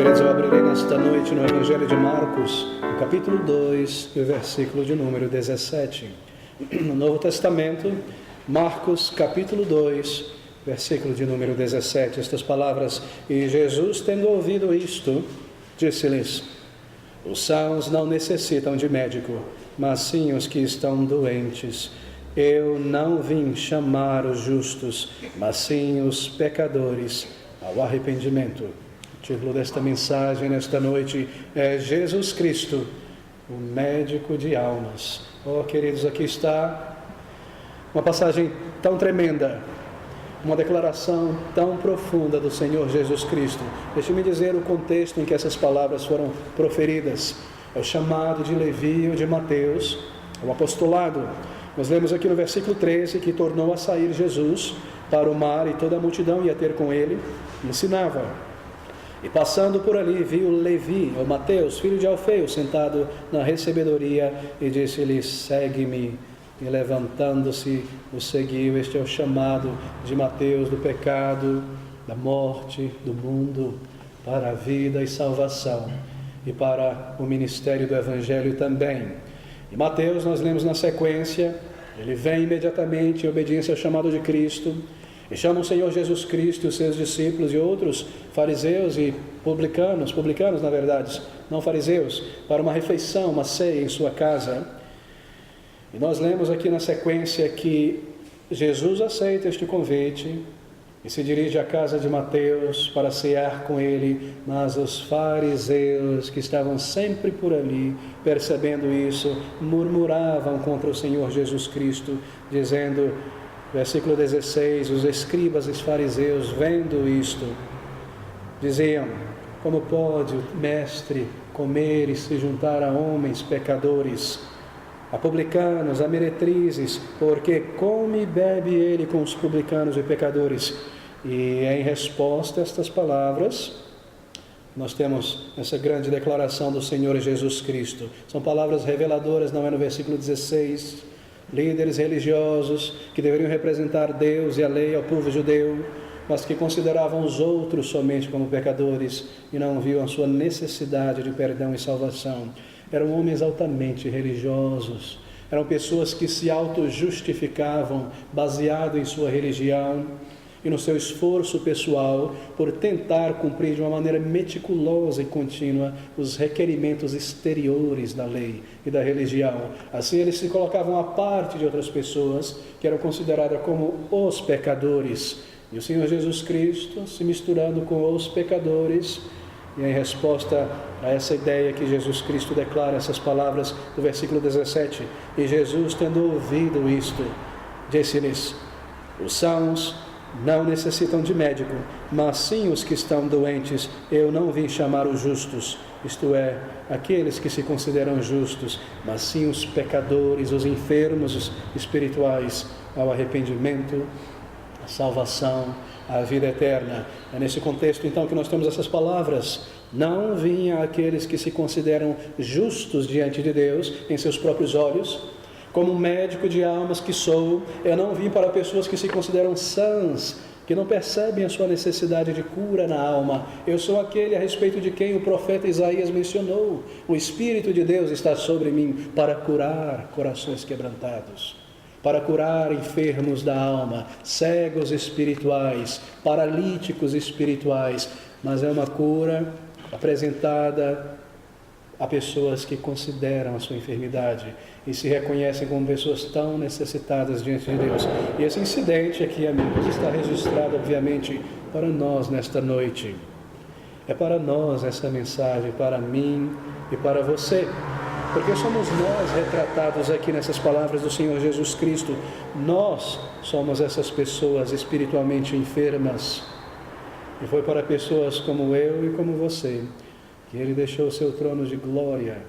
queridos, eu abrirei nesta noite no Evangelho de Marcos, no capítulo 2, e o versículo de número 17. No Novo Testamento, Marcos, capítulo 2, versículo de número 17, estas palavras: E Jesus, tendo ouvido isto, disse-lhes: Os sãos não necessitam de médico, mas sim os que estão doentes. Eu não vim chamar os justos, mas sim os pecadores ao arrependimento. O título desta mensagem nesta noite é Jesus Cristo, o médico de almas. Oh, queridos, aqui está uma passagem tão tremenda, uma declaração tão profunda do Senhor Jesus Cristo. Deixe-me dizer o contexto em que essas palavras foram proferidas. É o chamado de Levi ou de Mateus, o apostolado. Nós lemos aqui no versículo 13 que tornou a sair Jesus para o mar e toda a multidão ia ter com ele e ensinava. E passando por ali viu Levi, ou Mateus, filho de Alfeu, sentado na recebedoria e disse-lhe: Segue-me. E levantando-se o seguiu. Este é o chamado de Mateus do pecado, da morte, do mundo, para a vida e salvação, e para o ministério do Evangelho também. E Mateus, nós lemos na sequência, ele vem imediatamente em obediência ao chamado de Cristo, e chama o Senhor Jesus Cristo e os seus discípulos e outros fariseus e publicanos na verdade, não fariseus, para uma refeição, uma ceia em sua casa. E nós lemos aqui na sequência que Jesus aceita este convite e se dirige à casa de Mateus para cear com ele, mas os fariseus que estavam sempre por ali, percebendo isso, murmuravam contra o Senhor Jesus Cristo, dizendo, versículo 16, os escribas e os fariseus, vendo isto, diziam: Como pode o mestre comer e se juntar a homens pecadores, a publicanos, a meretrizes, porque come e bebe ele com os publicanos e pecadores? E em resposta a estas palavras, nós temos essa grande declaração do Senhor Jesus Cristo. São palavras reveladoras, não é no versículo 16, líderes religiosos que deveriam representar Deus e a lei ao povo judeu, mas que consideravam os outros somente como pecadores e não viam a sua necessidade de perdão e salvação. Eram homens altamente religiosos, eram pessoas que se auto-justificavam baseado em sua religião e no seu esforço pessoal por tentar cumprir de uma maneira meticulosa e contínua os requerimentos exteriores da lei e da religião. Assim eles se colocavam à parte de outras pessoas que eram consideradas como os pecadores. E o Senhor Jesus Cristo se misturando com os pecadores. E em resposta a essa ideia que Jesus Cristo declara essas palavras do versículo 17: E Jesus, tendo ouvido isto, disse-lhes: Os sãos não necessitam de médico, mas sim os que estão doentes. Eu não vim chamar os justos, isto é, aqueles que se consideram justos, mas sim os pecadores, os enfermos espirituais, ao arrependimento, à salvação, à vida eterna. É nesse contexto então que nós temos essas palavras: não vim àqueles que se consideram justos diante de Deus em seus próprios olhos. Como médico de almas que sou, eu não vim para pessoas que se consideram sãs, que não percebem a sua necessidade de cura na alma. Eu sou aquele a respeito de quem o profeta Isaías mencionou: o Espírito de Deus está sobre mim para curar corações quebrantados, para curar enfermos da alma, cegos espirituais, paralíticos espirituais. Mas é uma cura apresentada a pessoas que consideram a sua enfermidade e se reconhecem como pessoas tão necessitadas diante de Deus. E esse incidente aqui, amigos, está registrado, obviamente, para nós nesta noite. É para nós essa mensagem, para mim e para você, porque somos nós retratados aqui nessas palavras do Senhor Jesus Cristo. Nós somos essas pessoas espiritualmente enfermas. E foi para pessoas como eu e como você que Ele deixou o seu trono de glória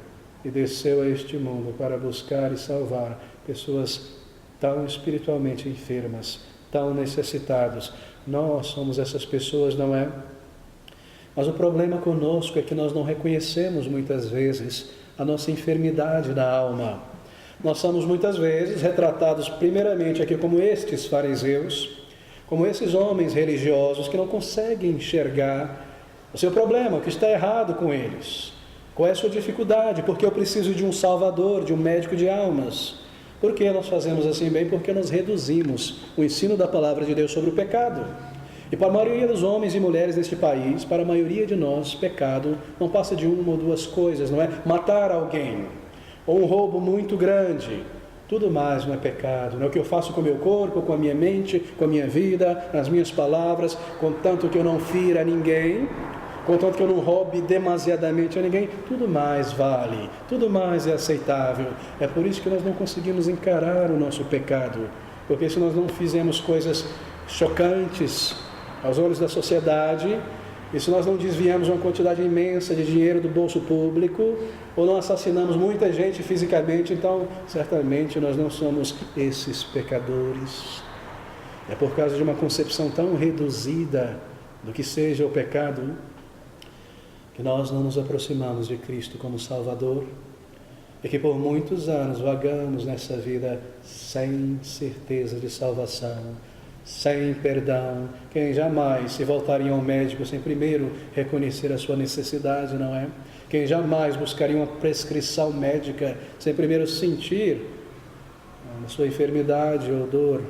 e desceu a este mundo para buscar e salvar pessoas tão espiritualmente enfermas, tão necessitados. Nós somos essas pessoas, não é? Mas o problema conosco é que nós não reconhecemos muitas vezes a nossa enfermidade da alma. Nós somos muitas vezes retratados primeiramente aqui como estes fariseus, como esses homens religiosos que não conseguem enxergar o seu problema, o que está errado com eles. Qual é a sua dificuldade? Porque eu preciso de um salvador, de um médico de almas. Por que nós fazemos assim bem? Porque nós reduzimos o ensino da palavra de Deus sobre o pecado. E para a maioria dos homens e mulheres deste país, para a maioria de nós, pecado não passa de uma ou duas coisas, não é? Matar alguém, ou um roubo muito grande. Tudo mais não é pecado, não é o que eu faço com o meu corpo, com a minha mente, com a minha vida, nas minhas palavras, contanto que eu não fira ninguém, contanto que eu não roube demasiadamente a ninguém, tudo mais vale, tudo mais é aceitável. É por isso que nós não conseguimos encarar o nosso pecado, porque se nós não fizermos coisas chocantes aos olhos da sociedade, e se nós não desviamos uma quantidade imensa de dinheiro do bolso público, ou não assassinamos muita gente fisicamente, então certamente nós não somos esses pecadores. É por causa de uma concepção tão reduzida do que seja o pecado, que nós não nos aproximamos de Cristo como Salvador, e que por muitos anos vagamos nessa vida sem certeza de salvação, sem perdão. Quem jamais se voltaria ao médico sem primeiro reconhecer a sua necessidade, não é? Quem jamais buscaria uma prescrição médica sem primeiro sentir a sua enfermidade ou dor?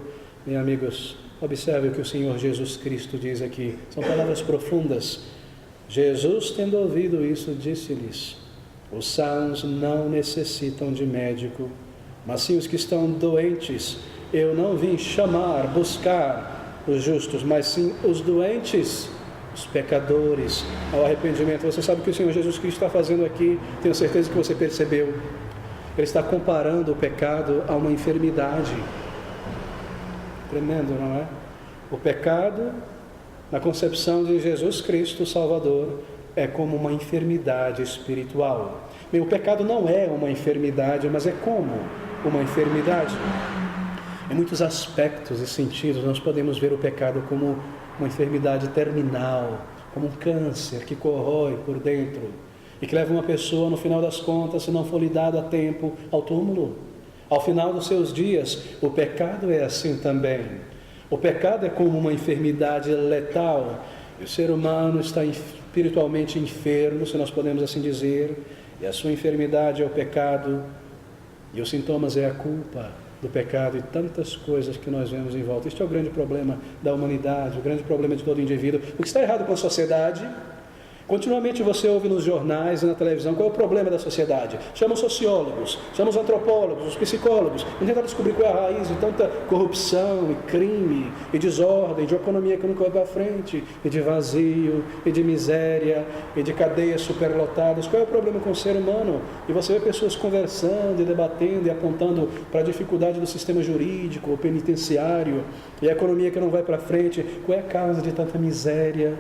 Meus amigos, observe o que o Senhor Jesus Cristo diz aqui. São palavras profundas. Jesus, tendo ouvido isso, disse-lhes: os sãos não necessitam de médico, mas sim os que estão doentes. Eu não vim chamar, buscar os justos, mas sim os doentes, os pecadores, ao arrependimento. Você sabe o que o Senhor Jesus Cristo está fazendo aqui? Tenho certeza que você percebeu. Ele está comparando o pecado a uma enfermidade. Tremendo, não é? O pecado, na concepção de Jesus Cristo, Salvador, é como uma enfermidade espiritual. Bem, o pecado não é uma enfermidade, mas é como uma enfermidade. Em muitos aspectos e sentidos, nós podemos ver o pecado como uma enfermidade terminal, como um câncer que corrói por dentro e que leva uma pessoa, no final das contas, se não for lhe dado a tempo, ao túmulo. Ao final dos seus dias, o pecado é assim também. O pecado é como uma enfermidade letal. E o ser humano está espiritualmente enfermo, se nós podemos assim dizer, e a sua enfermidade é o pecado, e os sintomas é a culpa do pecado e tantas coisas que nós vemos em volta. Este é o grande problema da humanidade, o grande problema de todo indivíduo. O que está errado com a sociedade? Continuamente você ouve nos jornais e na televisão qual é o problema da sociedade. Chama os sociólogos, chama os antropólogos, os psicólogos, e tentar descobrir qual é a raiz de tanta corrupção e crime e desordem, de uma economia que nunca vai para frente, e de vazio, e de miséria, e de cadeias superlotadas. Qual é o problema com o ser humano? E você vê pessoas conversando e debatendo e apontando para a dificuldade do sistema jurídico ou penitenciário, e a economia que não vai para frente. Qual é a causa de tanta miséria?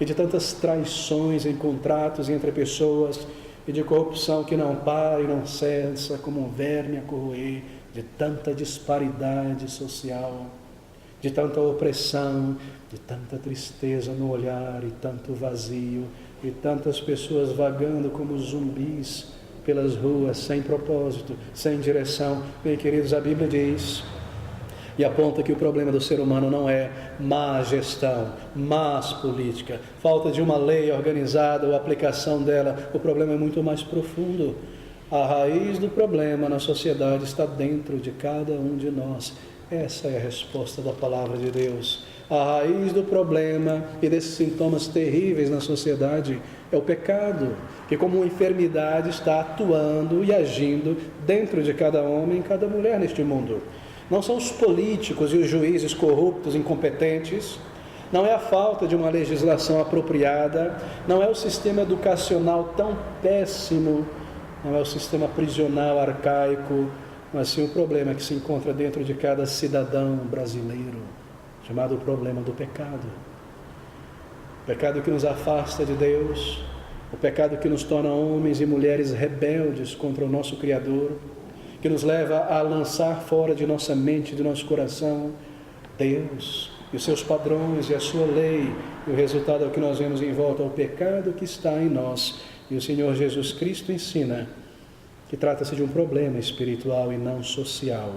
E de tantas traições em contratos entre pessoas, e de corrupção que não para e não cessa, como um verme a corroer, de tanta disparidade social, de tanta opressão, de tanta tristeza no olhar e tanto vazio, e tantas pessoas vagando como zumbis pelas ruas, sem propósito, sem direção. Bem, queridos, a Bíblia diz e aponta que o problema do ser humano não é má gestão, más política, falta de uma lei organizada ou aplicação dela. O problema é muito mais profundo. A raiz do problema na sociedade está dentro de cada um de nós. Essa é a resposta da palavra de Deus. A raiz do problema e desses sintomas terríveis na sociedade é o pecado, que como uma enfermidade está atuando e agindo dentro de cada homem e cada mulher neste mundo. Não são os políticos e os juízes corruptos, incompetentes, não é a falta de uma legislação apropriada, não é o sistema educacional tão péssimo, não é o sistema prisional arcaico, mas sim o problema que se encontra dentro de cada cidadão brasileiro, chamado o problema do pecado. O pecado que nos afasta de Deus, o pecado que nos torna homens e mulheres rebeldes contra o nosso Criador, que nos leva a lançar fora de nossa mente, de nosso coração, Deus e os seus padrões e a sua lei. E o resultado é o que nós vemos em volta, o pecado que está em nós. E o Senhor Jesus Cristo ensina que trata-se de um problema espiritual e não social.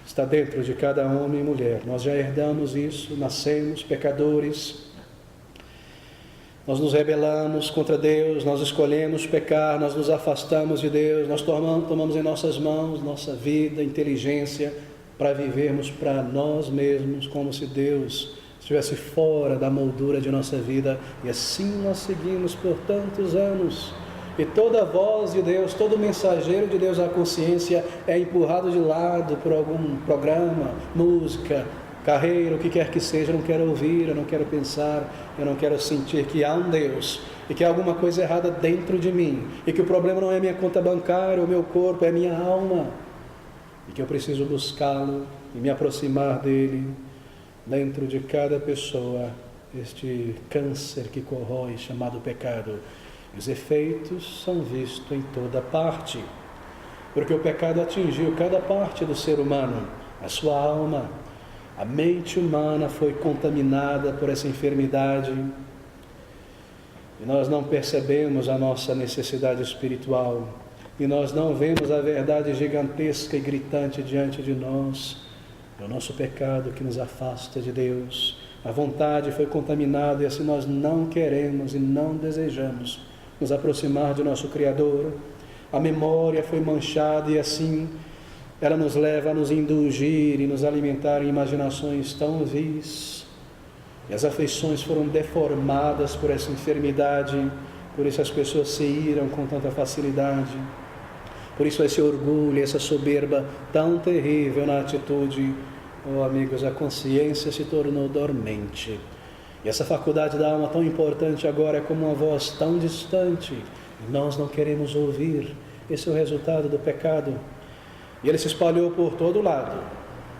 Está dentro de cada homem e mulher. Nós já herdamos isso, nascemos pecadores. Nós nos rebelamos contra Deus, nós escolhemos pecar, nós nos afastamos de Deus, nós tomamos em nossas mãos nossa vida, inteligência, para vivermos para nós mesmos, como se Deus estivesse fora da moldura de nossa vida. E assim nós seguimos por tantos anos. E toda voz de Deus, todo mensageiro de Deus à consciência é empurrado de lado por algum programa, música, carreira, o que quer que seja. Eu não quero ouvir, eu não quero pensar, eu não quero sentir que há um Deus e que há alguma coisa errada dentro de mim, e que o problema não é minha conta bancária, o meu corpo, é minha alma, e que eu preciso buscá-lo e me aproximar dele. Dentro de cada pessoa, este câncer que corrói, chamado pecado, os efeitos são vistos em toda parte, porque o pecado atingiu cada parte do ser humano, a sua alma. A mente humana foi contaminada por essa enfermidade, e nós não percebemos a nossa necessidade espiritual, e nós não vemos a verdade gigantesca e gritante diante de nós. É o nosso pecado que nos afasta de Deus. A vontade foi contaminada, e assim nós não queremos e não desejamos nos aproximar de nosso Criador. A memória foi manchada, e assim ela nos leva a nos indulgir e nos alimentar em imaginações tão vis. E as afeições foram deformadas por essa enfermidade, por isso as pessoas se iram com tanta facilidade. Por isso esse orgulho, essa soberba tão terrível na atitude. Oh, amigos, a consciência se tornou dormente. E essa faculdade da alma tão importante agora é como uma voz tão distante. E nós não queremos ouvir. Esse é o resultado do pecado. E ele se espalhou por todo lado,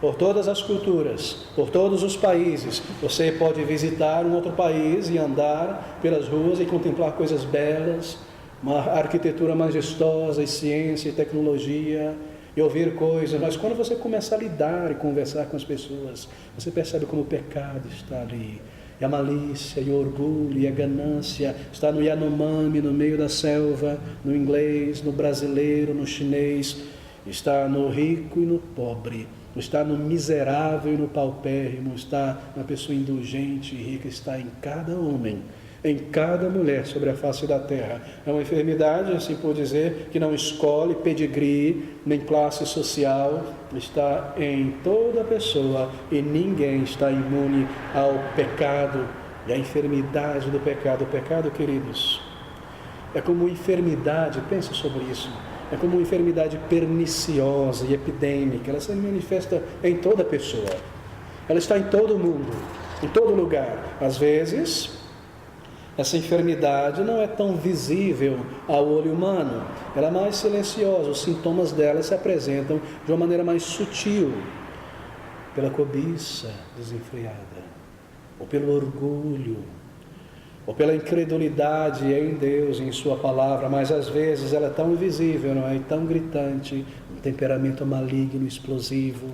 por todas as culturas, por todos os países. Você pode visitar um outro país e andar pelas ruas e contemplar coisas belas, uma arquitetura majestosa, e ciência e tecnologia, e ouvir coisas, mas quando você começa a lidar e conversar com as pessoas, você percebe como o pecado está ali. E a malícia, e o orgulho, e a ganância está no Yanomami, no meio da selva, no inglês, no brasileiro, no chinês, está no rico e no pobre, está no miserável e no paupérrimo, está na pessoa indulgente e rica, está em cada homem, em cada mulher sobre a face da terra. É uma enfermidade, assim por dizer, que não escolhe pedigree, nem classe social, está em toda pessoa, e ninguém está imune ao pecado e à enfermidade do pecado. O pecado, queridos, é como enfermidade, pense sobre isso, é como uma enfermidade perniciosa e epidêmica. Ela se manifesta em toda pessoa, ela está em todo mundo, em todo lugar. Às vezes essa enfermidade não é tão visível ao olho humano, ela é mais silenciosa, os sintomas dela se apresentam de uma maneira mais sutil, pela cobiça desenfreada, ou pelo orgulho, ou pela incredulidade em Deus, em sua palavra. Mas às vezes ela é tão invisível, não é? E tão gritante, um temperamento maligno, explosivo,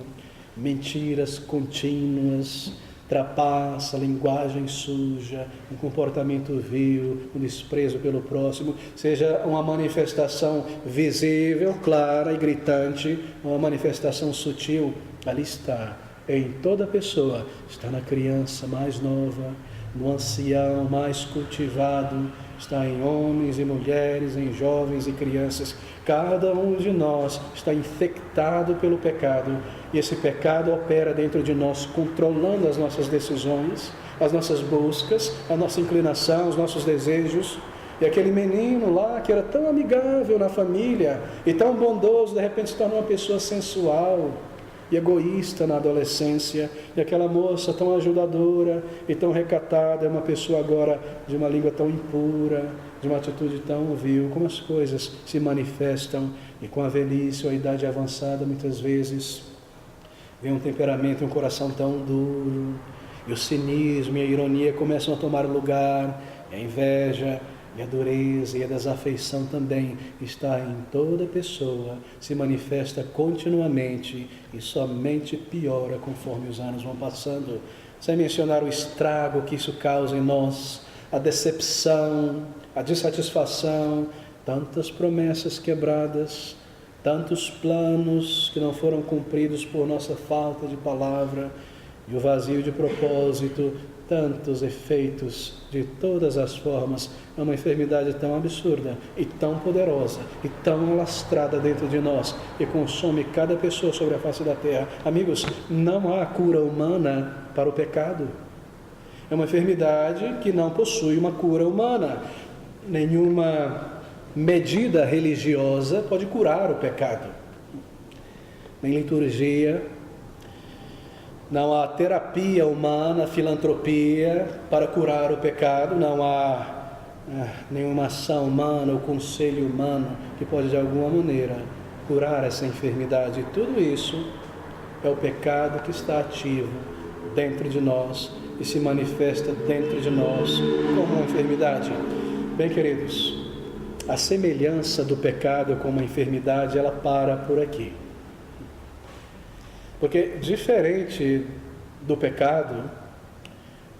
mentiras contínuas, trapaça, linguagem suja, um comportamento vil, um desprezo pelo próximo, seja uma manifestação visível, clara e gritante, uma manifestação sutil, ali está, em toda pessoa, está na criança mais nova, no ancião mais cultivado, está em homens e mulheres, em jovens e crianças. Cada um de nós está infectado pelo pecado, e esse pecado opera dentro de nós, controlando as nossas decisões, as nossas buscas, a nossa inclinação, os nossos desejos. E aquele menino lá, que era tão amigável na família e tão bondoso, de repente se torna uma pessoa sensual e egoísta na adolescência. E aquela moça tão ajudadora e tão recatada é uma pessoa agora de uma língua tão impura, de uma atitude tão vil. Como as coisas se manifestam, e com a velhice ou a idade avançada, muitas vezes vem um temperamento e um coração tão duro, e o cinismo e a ironia começam a tomar lugar, e a inveja e a dureza e a desafeição também está em toda pessoa, se manifesta continuamente e somente piora conforme os anos vão passando, sem mencionar o estrago que isso causa em nós, a decepção, a dissatisfação, tantas promessas quebradas, tantos planos que não foram cumpridos por nossa falta de palavra, E o vazio de propósito, tantos efeitos de todas as formas, é uma enfermidade tão absurda e tão poderosa e tão alastrada dentro de nós que consome cada pessoa sobre a face da terra. Amigos, não há cura humana para o pecado. É uma enfermidade que não possui uma cura humana. Nenhuma medida religiosa pode curar o pecado. Nem liturgia, não há terapia humana, filantropia para curar o pecado, não há nenhuma ação humana ou conselho humano que pode de alguma maneira curar essa enfermidade. Tudo isso é o pecado que está ativo dentro de nós e se manifesta dentro de nós como uma enfermidade. Bem, queridos, a semelhança do pecado com uma enfermidade, ela para por aqui. Porque, diferente do pecado,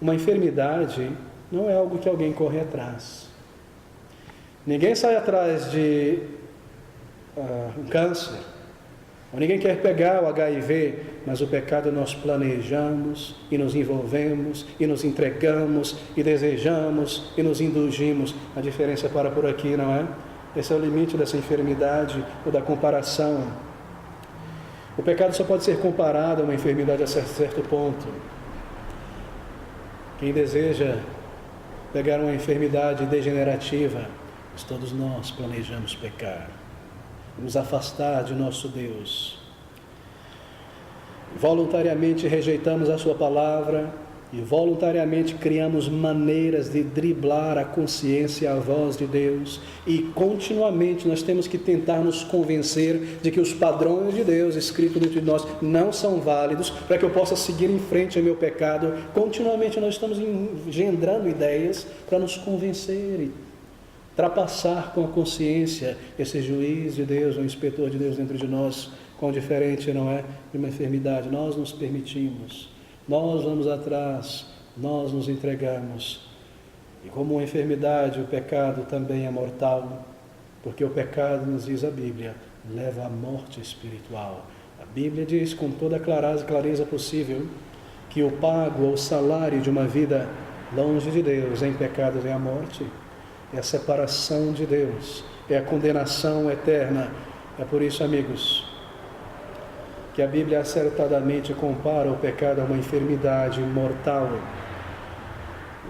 uma enfermidade não é algo que alguém corre atrás. Ninguém sai atrás de um câncer, ou ninguém quer pegar o HIV, mas o pecado nós planejamos, e nos envolvemos, e nos entregamos, e desejamos, e nos indulgimos. A diferença para por aqui, não é? Esse é o limite dessa enfermidade, ou da comparação. O pecado só pode ser comparado a uma enfermidade a certo ponto. Quem deseja pegar uma enfermidade degenerativa, mas todos nós planejamos pecar, nos afastar de nosso Deus. Voluntariamente rejeitamos a sua palavra e voluntariamente criamos maneiras de driblar a consciência e a voz de Deus, e continuamente nós temos que tentar nos convencer de que os padrões de Deus escritos dentro de nós não são válidos para que eu possa seguir em frente ao meu pecado. Continuamente nós estamos engendrando ideias para nos convencer e ultrapassar com a consciência esse juiz de Deus, o inspetor de Deus dentro de nós. Quão diferente, não é, de uma enfermidade. Nós nos permitimos, nós vamos atrás, nós nos entregamos. E como uma enfermidade, o pecado também é mortal, porque o pecado, nos diz a Bíblia, leva à morte espiritual. A Bíblia diz com toda a clareza possível que o pago ou salário de uma vida longe de Deus em pecados é a morte, é a separação de Deus, é a condenação eterna. É por isso, amigos, que a Bíblia acertadamente compara o pecado a uma enfermidade mortal.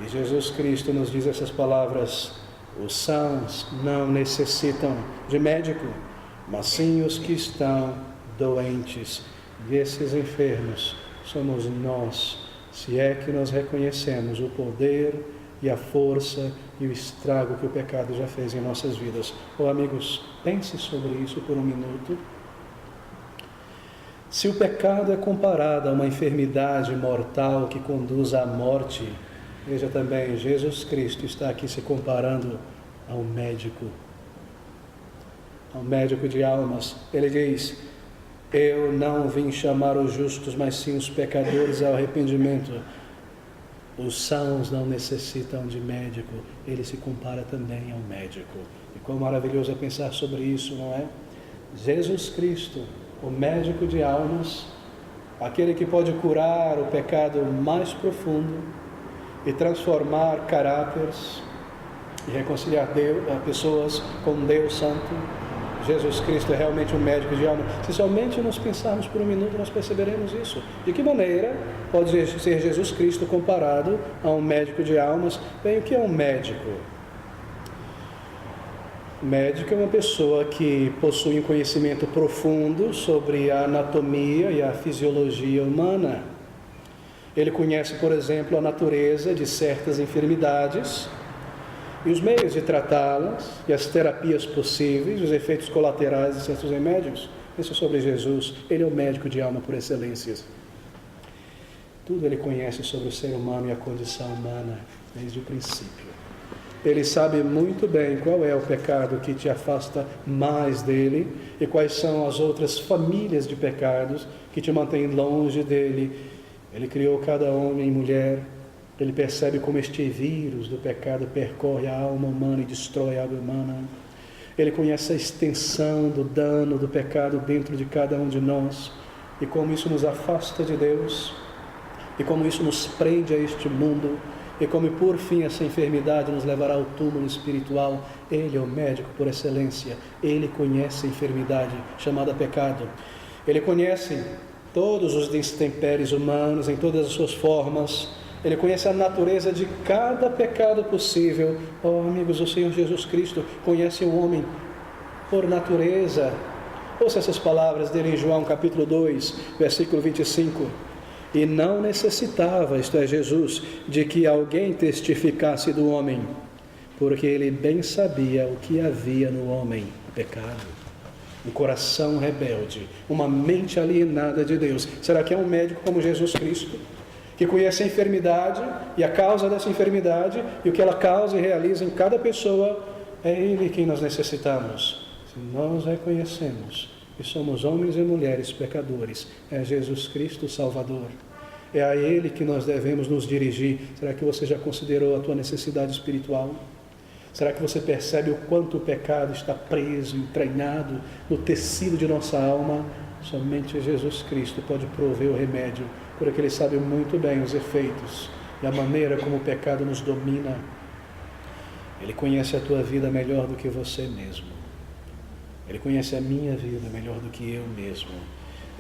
E Jesus Cristo nos diz essas palavras: os sãos não necessitam de médico, mas sim os que estão doentes. E esses enfermos somos nós, se é que nós reconhecemos o poder e a força e o estrago que o pecado já fez em nossas vidas. Amigos, pense sobre isso por um minuto. Se o pecado é comparado a uma enfermidade mortal que conduz à morte, veja também, Jesus Cristo está aqui se comparando ao médico de almas. Ele diz: eu não vim chamar os justos, mas sim os pecadores ao arrependimento. Os sãos não necessitam de médico. Ele se compara também ao médico. E quão maravilhoso é pensar sobre isso, não é? Jesus Cristo, o médico de almas, aquele que pode curar o pecado mais profundo e transformar caráteres e reconciliar pessoas com Deus Santo. Jesus Cristo é realmente um médico de alma. Se somente nós pensarmos por um minuto, nós perceberemos isso. De que maneira pode ser Jesus Cristo comparado a um médico de almas? Bem, o que é um médico? Médico é uma pessoa que possui um conhecimento profundo sobre a anatomia e a fisiologia humana. Ele conhece, por exemplo, a natureza de certas enfermidades e os meios de tratá-las, e as terapias possíveis, os efeitos colaterais de certos remédios. Isso sobre Jesus. Ele é o médico de alma por excelência. Tudo ele conhece sobre o ser humano e a condição humana, desde o princípio. Ele sabe muito bem qual é o pecado que te afasta mais dele e quais são as outras famílias de pecados que te mantêm longe dele. Ele criou cada homem e mulher. Ele percebe como este vírus do pecado percorre a alma humana e destrói a alma humana. Ele conhece a extensão do dano do pecado dentro de cada um de nós e como isso nos afasta de Deus. e como isso nos prende a este mundo, e como por fim essa enfermidade nos levará ao túmulo espiritual. Ele é o médico por excelência, Ele conhece a enfermidade chamada pecado, Ele conhece todos os destempéres humanos em todas as suas formas, Ele conhece a natureza de cada pecado possível. Oh amigos, o Senhor Jesus Cristo conhece o homem por natureza. Ouça essas palavras dele em João capítulo 2, versículo 25. E não necessitava, isto é, Jesus, de que alguém testificasse do homem, porque ele bem sabia o que havia no homem: pecado, um coração rebelde, uma mente alienada de Deus. Será que é um médico como Jesus Cristo, que conhece a enfermidade e a causa dessa enfermidade e o que ela causa e realiza em cada pessoa? É Ele quem nós necessitamos. Se nós reconhecemos que somos homens e mulheres pecadores, é Jesus Cristo o Salvador, é a Ele que nós devemos nos dirigir. Será que você já considerou a tua necessidade espiritual? Será que você percebe o quanto o pecado está preso, entranhado no tecido de nossa alma? Somente Jesus Cristo pode prover o remédio, porque Ele sabe muito bem os efeitos e a maneira como o pecado nos domina. Ele conhece a tua vida melhor do que você mesmo. Ele conhece a minha vida melhor do que eu mesmo.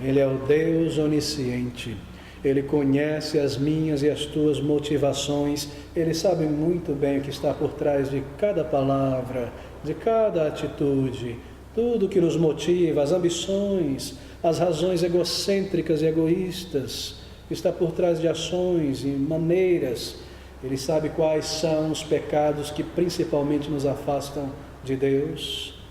Ele é o Deus onisciente. Ele conhece as minhas e as tuas motivações. Ele sabe muito bem o que está por trás de cada palavra, de cada atitude, tudo que nos motiva, as ambições, as razões egocêntricas e egoístas que está por trás de ações e maneiras. Ele sabe quais são os pecados que principalmente nos afastam de Deus.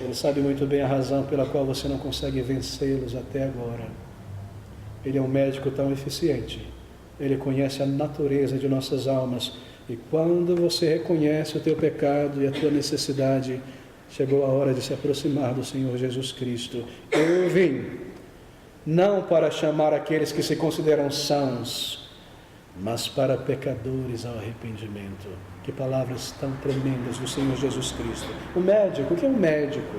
Ele sabe muito bem a razão pela qual você não consegue vencê-los até agora. Ele é um médico tão eficiente. Ele conhece a natureza de nossas almas. E quando você reconhece o teu pecado e a tua necessidade, chegou a hora de se aproximar do Senhor Jesus Cristo. Eu vim, não para chamar aqueles que se consideram sãos, mas para pecadores ao arrependimento. Que palavras tão tremendas do Senhor Jesus Cristo. O médico, o que é um médico?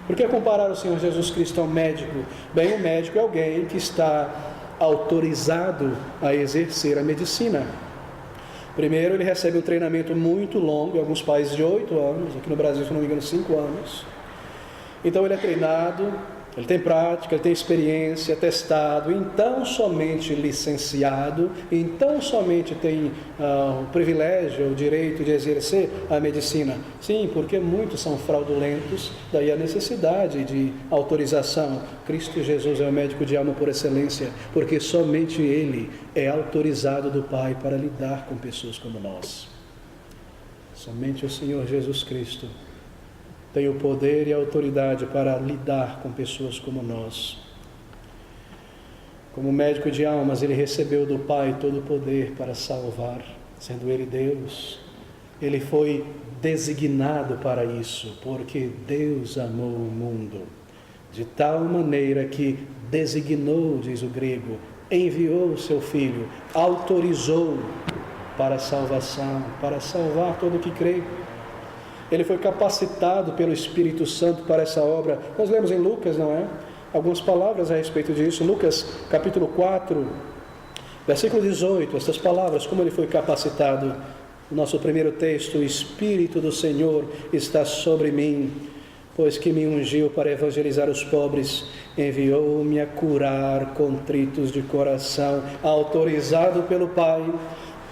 Por que comparar o Senhor Jesus Cristo ao médico? Bem, o médico é alguém que está autorizado a exercer a medicina. Primeiro, ele recebe um treinamento muito longo, em alguns países de 8 anos, aqui no Brasil, se não me engano, 5 anos. Então ele é treinado, ele tem prática, ele tem experiência, testado, então somente licenciado, então somente tem o privilégio, o direito de exercer a medicina. Sim, porque muitos são fraudulentos, daí a necessidade de autorização. Cristo Jesus é o médico de alma por excelência, porque somente Ele é autorizado do Pai para lidar com pessoas como nós. Somente o Senhor Jesus Cristo tem o poder e a autoridade para lidar com pessoas como nós. Como médico de almas, ele recebeu do Pai todo o poder para salvar, sendo ele Deus. Ele foi designado para isso, porque Deus amou o mundo de tal maneira que designou, diz o grego, enviou o seu Filho, autorizou para a salvação, para salvar todo o que crê. Ele foi capacitado pelo Espírito Santo para essa obra. Nós lemos em Lucas, não é? Algumas palavras a respeito disso. Lucas capítulo 4, versículo 18, essas palavras, como ele foi capacitado. O nosso primeiro texto: o Espírito do Senhor está sobre mim, pois que me ungiu para evangelizar os pobres, enviou-me a curar contritos de coração, autorizado pelo Pai,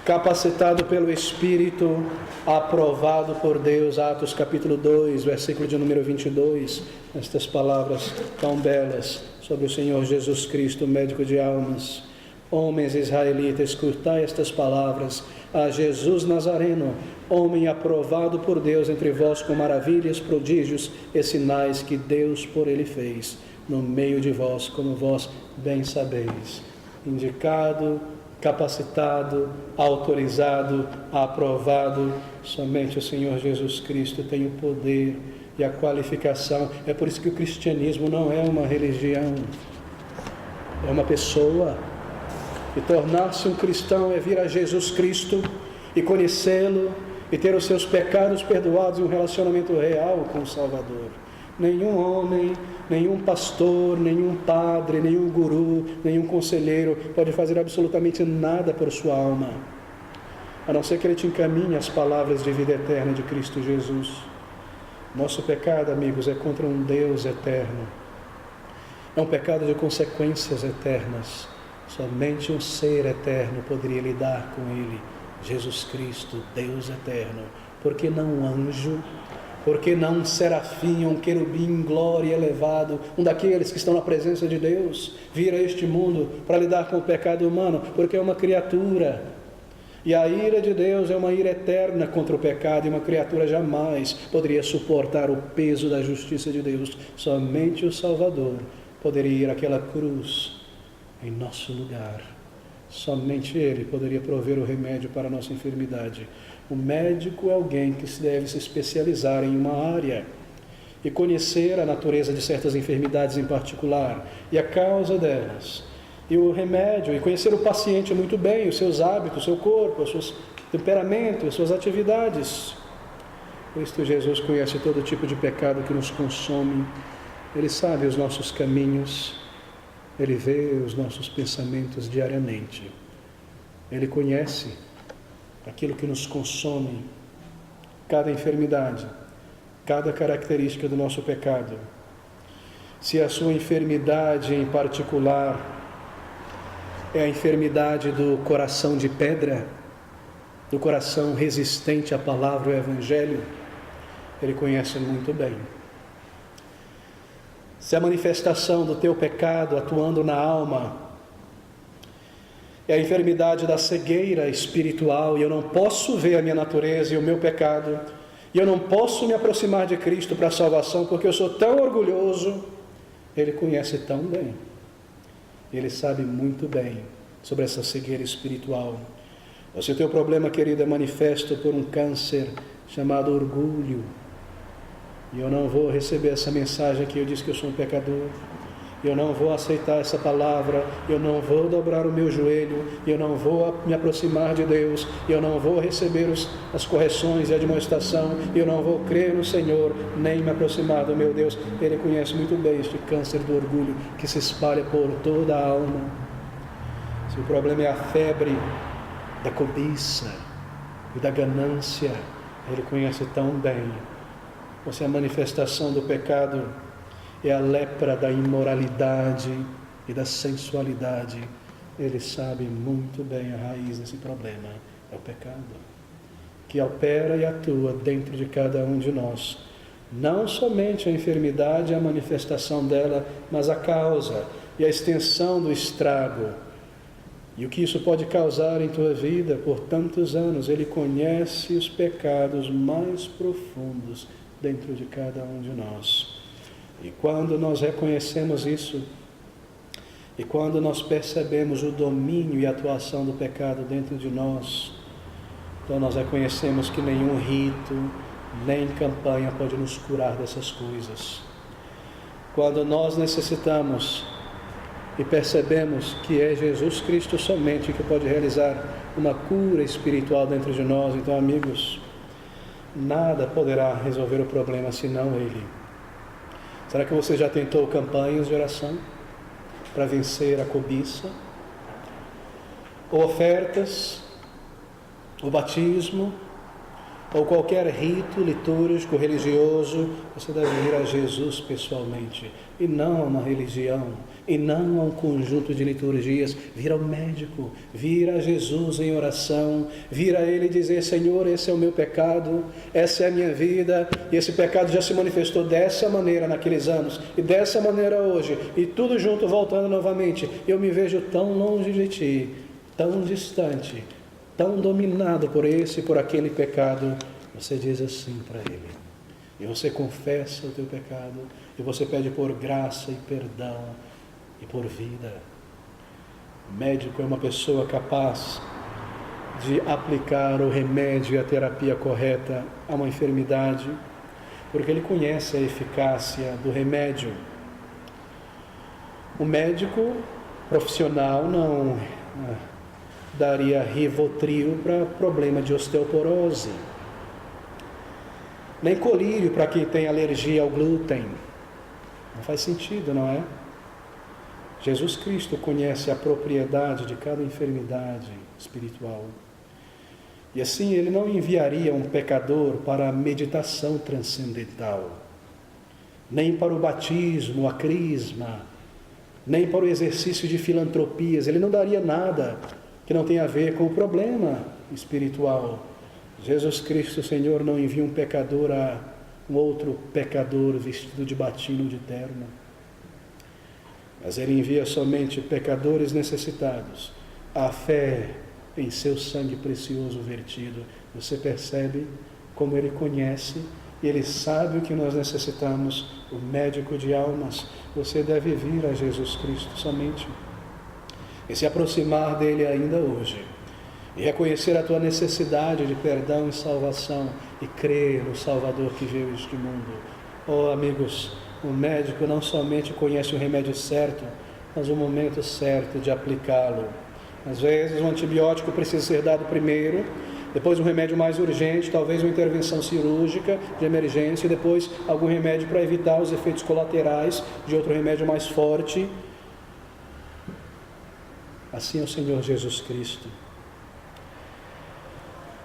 capacitado pelo Espírito, aprovado por Deus. Atos capítulo 2, versículo de número 22, estas palavras tão belas sobre o Senhor Jesus Cristo, médico de almas. Homens israelitas, escutai estas palavras: a Jesus Nazareno, homem aprovado por Deus entre vós com maravilhas, prodígios e sinais que Deus por ele fez, no meio de vós, como vós bem sabeis. Indicado, capacitado, autorizado, aprovado, somente o Senhor Jesus Cristo tem o poder e a qualificação. É por isso que o cristianismo não é uma religião, é uma pessoa. E tornar-se um cristão é vir a Jesus Cristo e conhecê-lo e ter os seus pecados perdoados em um relacionamento real com o Salvador. Nenhum homem, nenhum pastor, nenhum padre, nenhum guru, nenhum conselheiro pode fazer absolutamente nada por sua alma, a não ser que ele te encaminhe as palavras de vida eterna de Cristo Jesus. Nosso pecado, amigos, é contra um Deus eterno. É um pecado de consequências eternas. Somente um ser eterno poderia lidar com ele, Jesus Cristo, Deus eterno. Por que não um anjo? Por que não um serafim, um querubim em glória elevado, um daqueles que estão na presença de Deus, vir a este mundo para lidar com o pecado humano? Porque é uma criatura. E a ira de Deus é uma ira eterna contra o pecado, e uma criatura jamais poderia suportar o peso da justiça de Deus. Somente o Salvador poderia ir àquela cruz em nosso lugar. Somente Ele poderia prover o remédio para a nossa enfermidade. O médico é alguém que deve se especializar em uma área e conhecer a natureza de certas enfermidades em particular e a causa delas. E o remédio, e conhecer o paciente muito bem, os seus hábitos, o seu corpo, o seu temperamento, as suas atividades. Cristo Jesus conhece todo tipo de pecado que nos consome. Ele sabe os nossos caminhos. Ele vê os nossos pensamentos diariamente. Ele conhece aquilo que nos consome, cada enfermidade, cada característica do nosso pecado. Se a sua enfermidade em particular é a enfermidade do coração de pedra, do coração resistente à palavra e ao Evangelho, Ele conhece muito bem. Se a manifestação do teu pecado atuando na alma é a enfermidade da cegueira espiritual, e eu não posso ver a minha natureza e o meu pecado, e eu não posso me aproximar de Cristo para a salvação, porque eu sou tão orgulhoso, Ele conhece tão bem. Ele sabe muito bem sobre essa cegueira espiritual. Se o teu problema, querido, é manifesto por um câncer chamado orgulho, e eu não vou receber essa mensagem que eu disse que eu sou um pecador, eu não vou aceitar essa palavra, eu não vou dobrar o meu joelho, eu não vou me aproximar de Deus, eu não vou receber as correções e a admoestação, eu não vou crer no Senhor, nem me aproximar do meu Deus. Ele conhece muito bem este câncer do orgulho que se espalha por toda a alma. Se o problema é a febre da cobiça e da ganância, Ele conhece tão bem. Ou se a manifestação do pecado é a lepra da imoralidade e da sensualidade, Ele sabe muito bem a raiz desse problema, é o pecado, que opera e atua dentro de cada um de nós. Não somente a enfermidade e a manifestação dela, mas a causa e a extensão do estrago. E o que isso pode causar em tua vida por tantos anos. Ele conhece os pecados mais profundos dentro de cada um de nós. E quando nós reconhecemos isso, e quando nós percebemos o domínio e a atuação do pecado dentro de nós, então nós reconhecemos que nenhum rito, nem campanha pode nos curar dessas coisas. Quando nós necessitamos e percebemos que é Jesus Cristo somente que pode realizar uma cura espiritual dentro de nós, então, amigos, nada poderá resolver o problema senão Ele. Será que você já tentou campanhas de oração para vencer a cobiça? Ou ofertas? Ou batismo? Ou qualquer rito litúrgico, religioso? Você deve ir a Jesus pessoalmente, e não a uma religião, e não a um conjunto de liturgias. Vir ao médico, vir a Jesus em oração, vir a Ele e dizer: Senhor, esse é o meu pecado, essa é a minha vida, e esse pecado já se manifestou dessa maneira naqueles anos, e dessa maneira hoje, e tudo junto voltando novamente. Eu me vejo tão longe de Ti, tão distante, tão dominado por esse e por aquele pecado. Você diz assim para Ele, e você confessa o teu pecado, e você pede por graça e perdão e por vida. O médico é uma pessoa capaz de aplicar o remédio e a terapia correta a uma enfermidade, porque ele conhece a eficácia do remédio. O médico profissional não daria Rivotril para problema de osteoporose. nem colírio para quem tem alergia ao glúten. Não faz sentido, não é? Jesus Cristo conhece a propriedade de cada enfermidade espiritual. E assim Ele não enviaria um pecador para a meditação transcendental, nem para o batismo, a crisma, nem para o exercício de filantropias. Ele não daria nada que não tenha a ver com o problema espiritual. Jesus Cristo, Senhor, não envia um pecador a um outro pecador vestido de batim ou de terno, mas Ele envia somente pecadores necessitados à fé em seu sangue precioso vertido. Você percebe como Ele conhece, e Ele sabe o que nós necessitamos, o médico de almas. Você deve vir a Jesus Cristo somente e se aproximar dEle ainda hoje, e reconhecer a tua necessidade de perdão e salvação, e crer no Salvador que veio a este mundo. Oh, amigos, o médico não somente conhece o remédio certo, mas o momento certo de aplicá-lo. Às vezes um antibiótico precisa ser dado primeiro, depois um remédio mais urgente, talvez uma intervenção cirúrgica de emergência, e depois algum remédio para evitar os efeitos colaterais de outro remédio mais forte. Assim é o Senhor Jesus Cristo.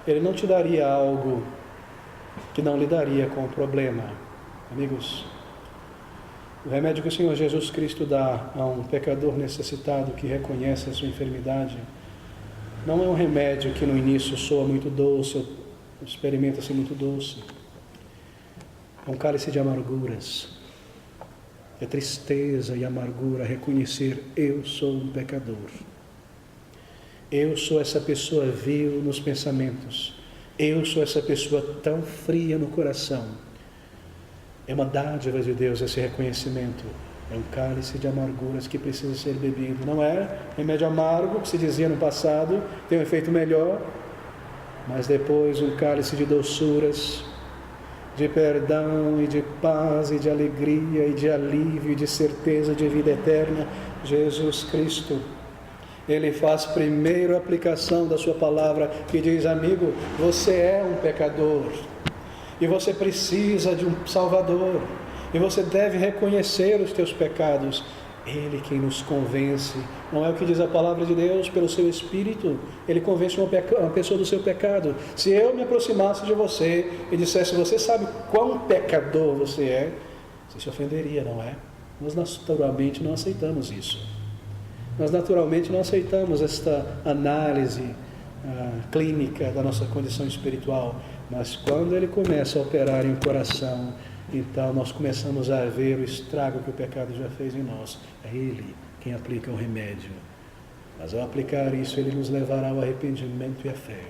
Ele não te daria algo que não lidaria com o problema. Amigos, o remédio que o Senhor Jesus Cristo dá a um pecador necessitado que reconhece a sua enfermidade não é um remédio que no início soa muito doce, experimenta-se muito doce. É um cálice de amarguras. É tristeza e amargura reconhecer: eu sou um pecador. Eu sou essa pessoa vil nos pensamentos. Eu sou essa pessoa tão fria no coração. É uma dádiva de Deus esse reconhecimento. É um cálice de amarguras que precisa ser bebido. Não é remédio amargo, que se dizia no passado, tem um efeito melhor, mas depois um cálice de doçuras, de perdão e de paz e de alegria e de alívio e de certeza de vida eterna. Jesus Cristo, Ele faz primeiro a aplicação da sua palavra, que diz: amigo, você é um pecador e você precisa de um Salvador, e você deve reconhecer os teus pecados. Ele quem nos convence, não é o que diz a palavra de Deus, pelo seu Espírito. Ele convence uma pessoa do seu pecado. Se eu me aproximasse de você e dissesse: você sabe quão pecador você é, você se ofenderia, não é? Nós naturalmente não aceitamos isso. Nós naturalmente não aceitamos esta análise clínica da nossa condição espiritual, mas quando Ele começa a operar em um coração, então nós começamos a ver o estrago que o pecado já fez em nós. É Ele quem aplica o remédio, mas ao aplicar isso, Ele nos levará ao arrependimento e à fé,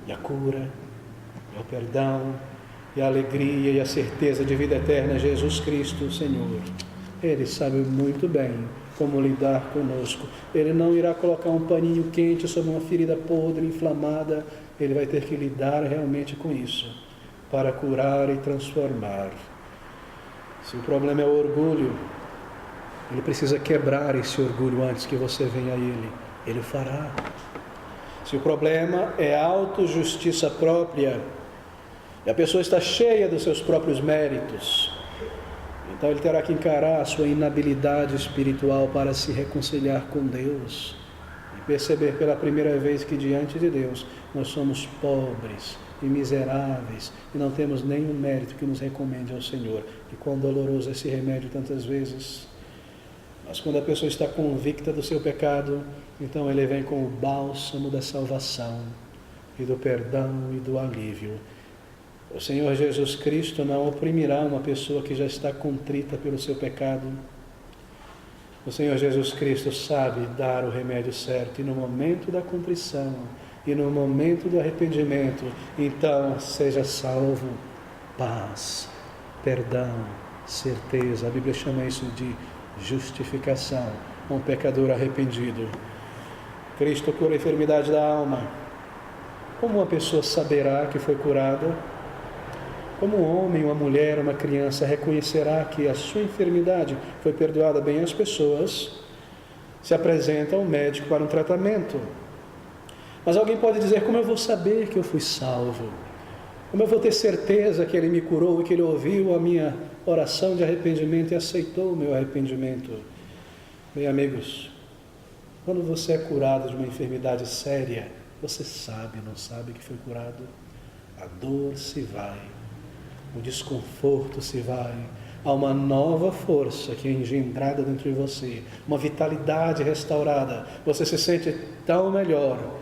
e à cura, e ao perdão, e à alegria e à certeza de vida eterna. Jesus Cristo, o Senhor, Ele sabe muito bem como lidar conosco. Ele não irá colocar um paninho quente sobre uma ferida podre, inflamada. Ele vai ter que lidar realmente com isso, para curar e transformar. Se o problema é o orgulho, Ele precisa quebrar esse orgulho antes que você venha a Ele. Ele o fará. Se o problema é a autojustiça própria, e a pessoa está cheia dos seus próprios méritos, então ele terá que encarar a sua inabilidade espiritual para se reconciliar com Deus e perceber pela primeira vez que diante de Deus nós somos pobres e miseráveis e não temos nenhum mérito que nos recomende ao Senhor. E quão doloroso é esse remédio tantas vezes. Mas quando a pessoa está convicta do seu pecado, então ele vem com o bálsamo da salvação e do perdão e do alívio. O Senhor Jesus Cristo não oprimirá uma pessoa que já está contrita pelo seu pecado. O Senhor Jesus Cristo sabe dar o remédio certo, e no momento da contrição, e no momento do arrependimento, então seja salvo. Paz, perdão, certeza. A Bíblia chama isso de justificação. Um pecador arrependido. Cristo cura a enfermidade da alma. Como uma pessoa saberá que foi curada? Como um homem, uma mulher, uma criança reconhecerá que a sua enfermidade foi perdoada? Bem, as pessoas se apresentam ao médico para um tratamento. Mas alguém pode dizer: como eu vou saber que eu fui salvo? Como eu vou ter certeza que Ele me curou e que Ele ouviu a minha oração de arrependimento e aceitou o meu arrependimento? Bem, amigos, quando você é curado de uma enfermidade séria, você sabe, não sabe que foi curado? A dor se vai, o desconforto se vai, há uma nova força que é engendrada dentro de você, uma vitalidade restaurada, você se sente tão melhor.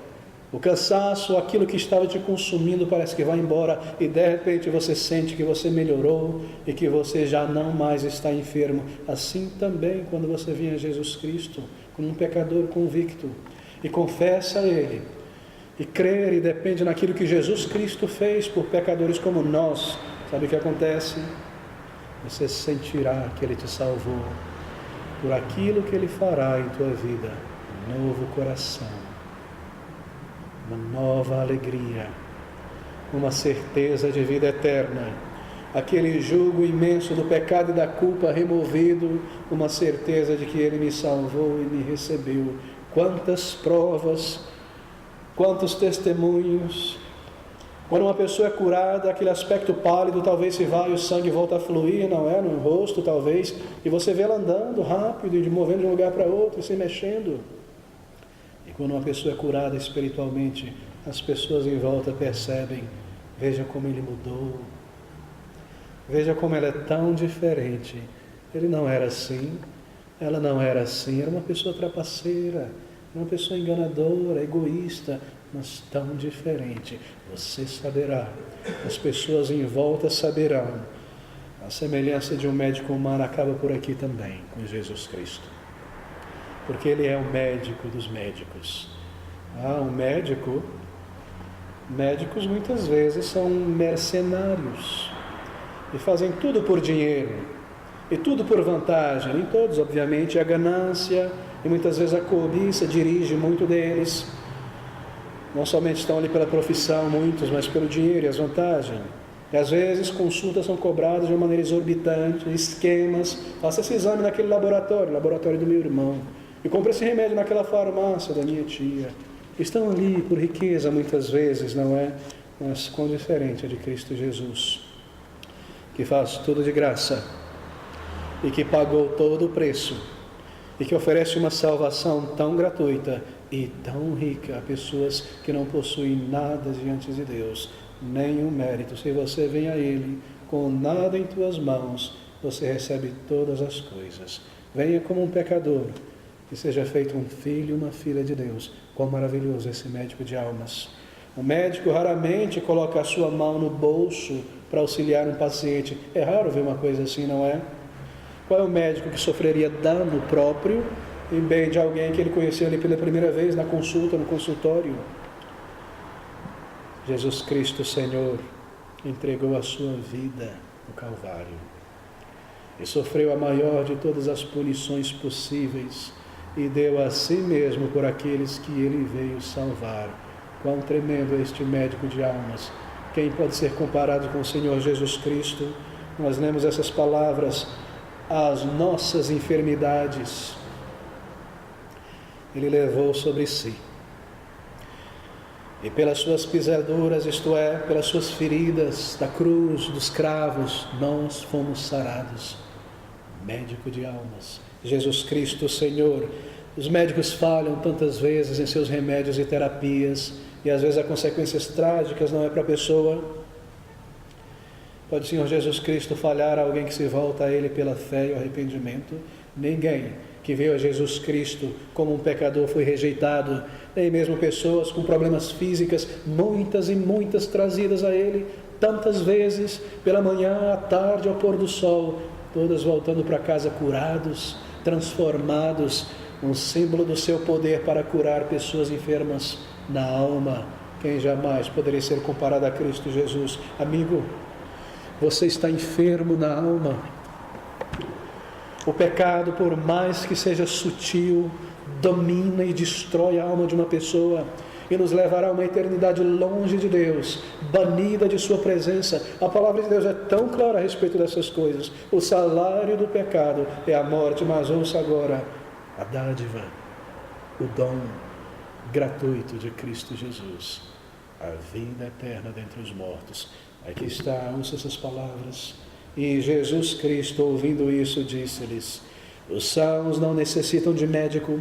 O cansaço, aquilo que estava te consumindo parece que vai embora e de repente você sente que você melhorou e que você já não mais está enfermo. Assim também quando você vem a Jesus Cristo como um pecador convicto e confessa a Ele e crer e depende naquilo que Jesus Cristo fez por pecadores como nós, sabe o que acontece? Você sentirá que Ele te salvou por aquilo que Ele fará em tua vida, um novo coração, uma nova alegria, uma certeza de vida eterna, aquele jugo imenso do pecado e da culpa removido, uma certeza de que Ele me salvou e me recebeu. Quantas provas, quantos testemunhos. Quando uma pessoa é curada, aquele aspecto pálido talvez se vai, o sangue volta a fluir, não é? No rosto talvez, e você vê ela andando rápido, e movendo de um lugar para outro, e se mexendo. E quando uma pessoa é curada espiritualmente, as pessoas em volta percebem, veja como ele mudou, veja como ela é tão diferente. Ele não era assim, ela não era assim, era uma pessoa trapaceira, uma pessoa enganadora, egoísta, mas tão diferente. Você saberá, as pessoas em volta saberão. A semelhança de um médico humano acaba por aqui também, com Jesus Cristo. Porque Ele é o médico dos médicos. Um médico, médicos muitas vezes são mercenários e fazem tudo por dinheiro e tudo por vantagem. Nem todos, obviamente, a ganância e muitas vezes a cobiça dirige muito deles. Não somente estão ali pela profissão, muitos, mas pelo dinheiro e as vantagens. E às vezes consultas são cobradas de uma maneira exorbitante, esquemas. Faça esse exame naquele laboratório do meu irmão. E compre esse remédio naquela farmácia da minha tia. Estão ali por riqueza muitas vezes, não é? Mas quão diferente é de Cristo Jesus, que faz tudo de graça e que pagou todo o preço e que oferece uma salvação tão gratuita e tão rica a pessoas que não possuem nada diante de Deus, nenhum mérito. Se você vem a Ele com nada em tuas mãos, você recebe todas as coisas. Venha como um pecador e seja feito um filho, uma filha de Deus. Quão maravilhoso esse médico de almas. O médico raramente coloca a sua mão no bolso para auxiliar um paciente. É raro ver uma coisa assim, não é? Qual é o médico que sofreria dano próprio em bem de alguém que ele conheceu ali pela primeira vez na consulta, no consultório? Jesus Cristo, Senhor, entregou a sua vida no Calvário e sofreu a maior de todas as punições possíveis e deu a si mesmo por aqueles que ele veio salvar. Quão tremendo é este médico de almas! Quem pode ser comparado com o Senhor Jesus Cristo? Nós lemos essas palavras: as nossas enfermidades Ele levou sobre si, e pelas suas pisaduras, isto é, pelas suas feridas da cruz, dos cravos, nós fomos sarados. Médico de almas, Jesus Cristo, Senhor. Os médicos falham tantas vezes em seus remédios e terapias, e às vezes há consequências trágicas, não é para a pessoa. Pode o Senhor Jesus Cristo falhar alguém que se volta a Ele pela fé e o arrependimento? Ninguém que veio a Jesus Cristo como um pecador foi rejeitado, nem mesmo pessoas com problemas físicas, muitas e muitas trazidas a Ele, tantas vezes, pela manhã, à tarde, ao pôr do sol, todas voltando para casa curados, transformados, um símbolo do seu poder para curar pessoas enfermas na alma. Quem jamais poderia ser comparado a Cristo Jesus? Amigo, você está enfermo na alma. O pecado, por mais que seja sutil, domina e destrói a alma de uma pessoa e nos levará a uma eternidade longe de Deus, banida de sua presença. A palavra de Deus é tão clara a respeito dessas coisas. O salário do pecado é a morte, mas ouça agora a dádiva, o dom gratuito de Cristo Jesus, a vida eterna dentre os mortos. Aqui está, ouça essas palavras. E Jesus Cristo, ouvindo isso, disse-lhes: os sãos não necessitam de médico,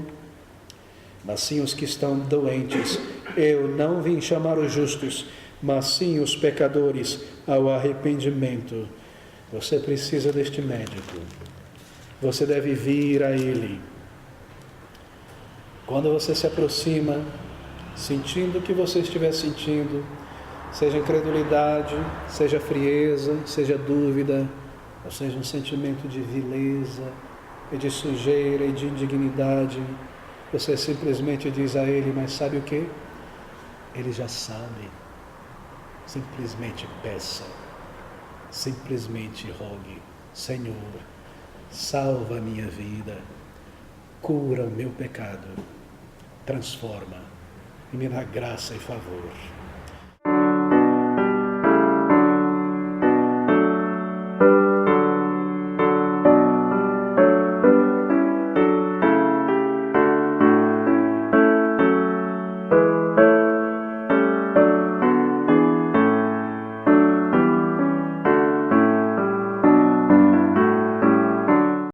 mas sim os que estão doentes. Eu não vim chamar os justos, mas sim os pecadores ao arrependimento. Você precisa deste médico. Você deve vir a ele. Quando você se aproxima, sentindo o que você estiver sentindo, seja incredulidade, seja frieza, seja dúvida, ou seja um sentimento de vileza, e de sujeira e de indignidade, você simplesmente diz a ele: mas sabe o que? Ele já sabe. Simplesmente peça, simplesmente rogue: Senhor, salva a minha vida, cura o meu pecado, transforma e me dá graça e favor.